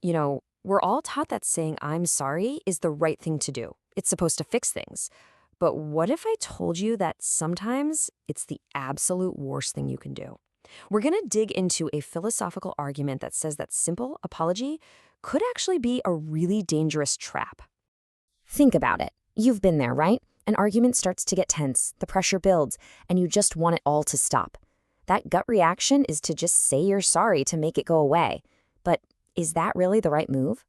We're all taught that saying I'm sorry is the right thing to do. It's supposed to fix things. But what if I told you that sometimes it's the absolute worst thing you can do? We're going to dig into a philosophical argument that says that simple apology could actually be a really dangerous trap. Think about it. You've been there, right? An argument starts to get tense, the pressure builds, and you just want it all to stop. That gut reaction is to just say you're sorry to make it go away. But is that really the right move?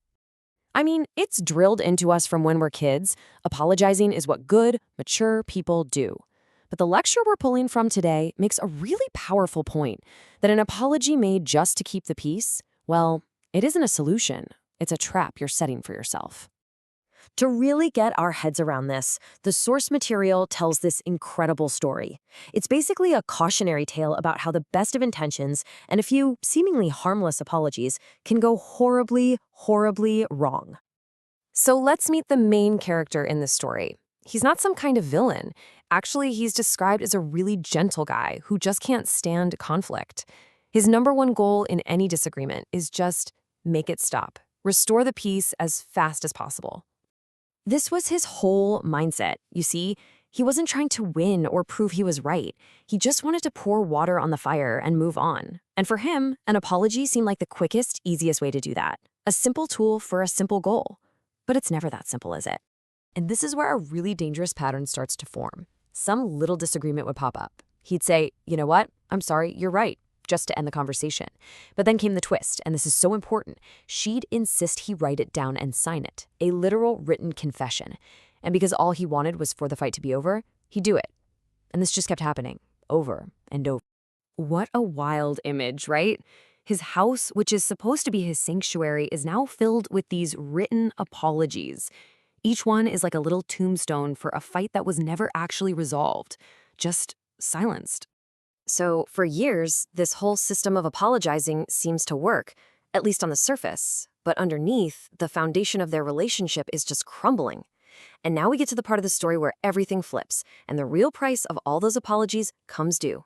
I mean, it's drilled into us from when we're kids. Apologizing is what good, mature people do. But the lecture we're pulling from today makes a really powerful point that an apology made just to keep the peace, well, it isn't a solution. It's a trap you're setting for yourself. To really get our heads around this, the source material tells this incredible story. It's basically a cautionary tale about how the best of intentions and a few seemingly harmless apologies can go horribly, horribly wrong. So let's meet the main character in this story. He's not some kind of villain. Actually, he's described as a really gentle guy who just can't stand conflict. His number one goal in any disagreement is just make it stop. Restore the peace as fast as possible. This was his whole mindset. You see, he wasn't trying to win or prove he was right. He just wanted to pour water on the fire and move on. And for him, an apology seemed like the quickest, easiest way to do that. A simple tool for a simple goal. But it's never that simple, is it? And this is where a really dangerous pattern starts to form. Some little disagreement would pop up. He'd say, you know what? I'm sorry, you're right, just to end the conversation. But then came the twist, and this is so important. She'd insist he write it down and sign it, a literal written confession. And because all he wanted was for the fight to be over, he'd do it. And this just kept happening, over and over. What a wild image, right? His house, which is supposed to be his sanctuary, is now filled with these written apologies. Each one is like a little tombstone for a fight that was never actually resolved, just silenced. So for years, this whole system of apologizing seems to work, at least on the surface. But underneath, the foundation of their relationship is just crumbling. And now we get to the part of the story where everything flips, and the real price of all those apologies comes due.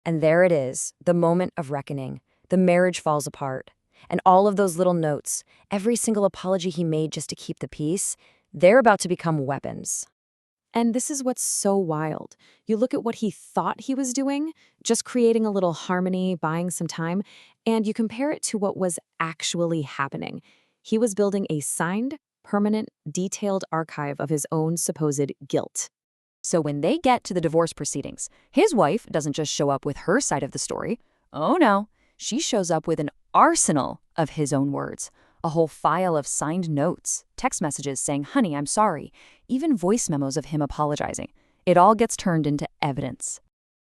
And there it is, the moment of reckoning. The marriage falls apart. And all of those little notes, every single apology he made just to keep the peace, they're about to become weapons. And this is what's so wild. You look at what he thought he was doing, just creating a little harmony, buying some time, and you compare it to what was actually happening. He was building a signed, permanent, detailed archive of his own supposed guilt. So when they get to the divorce proceedings, his wife doesn't just show up with her side of the story. Oh no, she shows up with an arsenal of his own words. A whole file of signed notes, text messages saying, honey, I'm sorry, even voice memos of him apologizing. It all gets turned into evidence.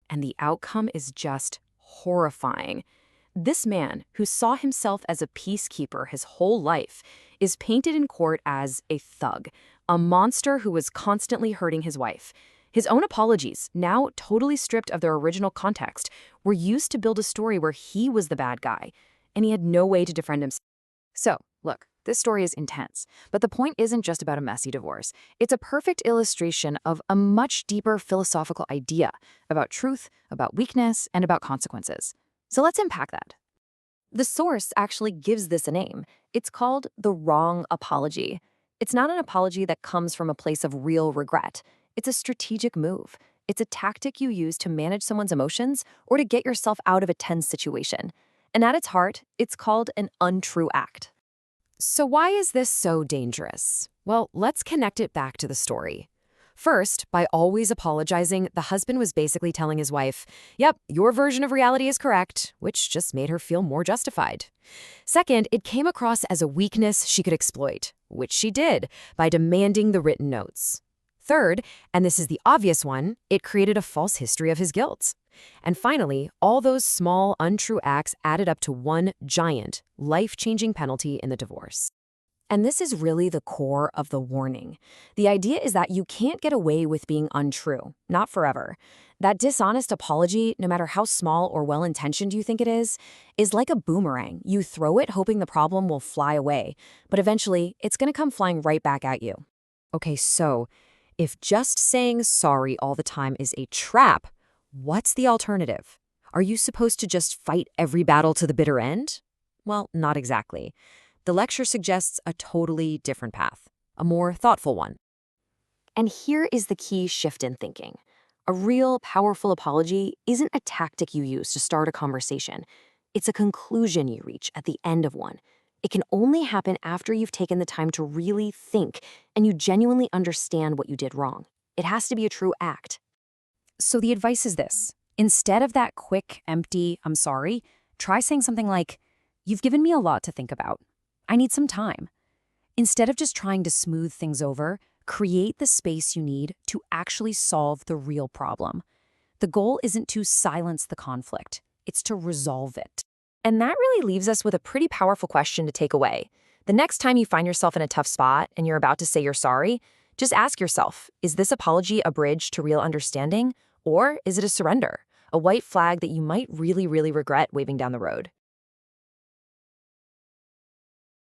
And the outcome is just horrifying. This man, who saw himself as a peacekeeper his whole life, is painted in court as a thug, a monster who was constantly hurting his wife. His own apologies, now totally stripped of their original context, were used to build a story where he was the bad guy, and he had no way to defend himself. So, look, this story is intense, but the point isn't just about a messy divorce. It's a perfect illustration of a much deeper philosophical idea about truth, about weakness, and about consequences. So let's unpack that. The source actually gives this a name. It's called the wrong apology. It's not an apology that comes from a place of real regret. It's a strategic move. It's a tactic you use to manage someone's emotions or to get yourself out of a tense situation. And at its heart, it's called an untrue act. So why is this so dangerous? Well, let's connect it back to the story. First, by always apologizing, the husband was basically telling his wife, yep, your version of reality is correct, which just made her feel more justified. Second, it came across as a weakness she could exploit, which she did by demanding the written notes. Third, and this is the obvious one, it created a false history of his guilt. And finally, all those small, untrue acts added up to one giant, life-changing penalty in the divorce. And this is really the core of the warning. The idea is that you can't get away with being untrue, not forever. That dishonest apology, no matter how small or well-intentioned you think it is like a boomerang. You throw it hoping the problem will fly away, but eventually it's going to come flying right back at you. Okay, so if just saying sorry all the time is a trap, what's the alternative? Are you supposed to just fight every battle to the bitter end? Well, not exactly. The lecture suggests a totally different path, a more thoughtful one. And here is the key shift in thinking. A real, powerful apology isn't a tactic you use to start a conversation. It's a conclusion you reach at the end of one. It can only happen after you've taken the time to really think and you genuinely understand what you did wrong. It has to be a true act. So the advice is this. Instead of that quick, empty, "I'm sorry," try saying something like, "You've given me a lot to think about. I need some time." Instead of just trying to smooth things over, create the space you need to actually solve the real problem. The goal isn't to silence the conflict, it's to resolve it. And that really leaves us with a pretty powerful question to take away. The next time you find yourself in a tough spot and you're about to say you're sorry, just ask yourself, is this apology a bridge to real understanding, or is it a surrender, a white flag that you might really, really regret waving down the road?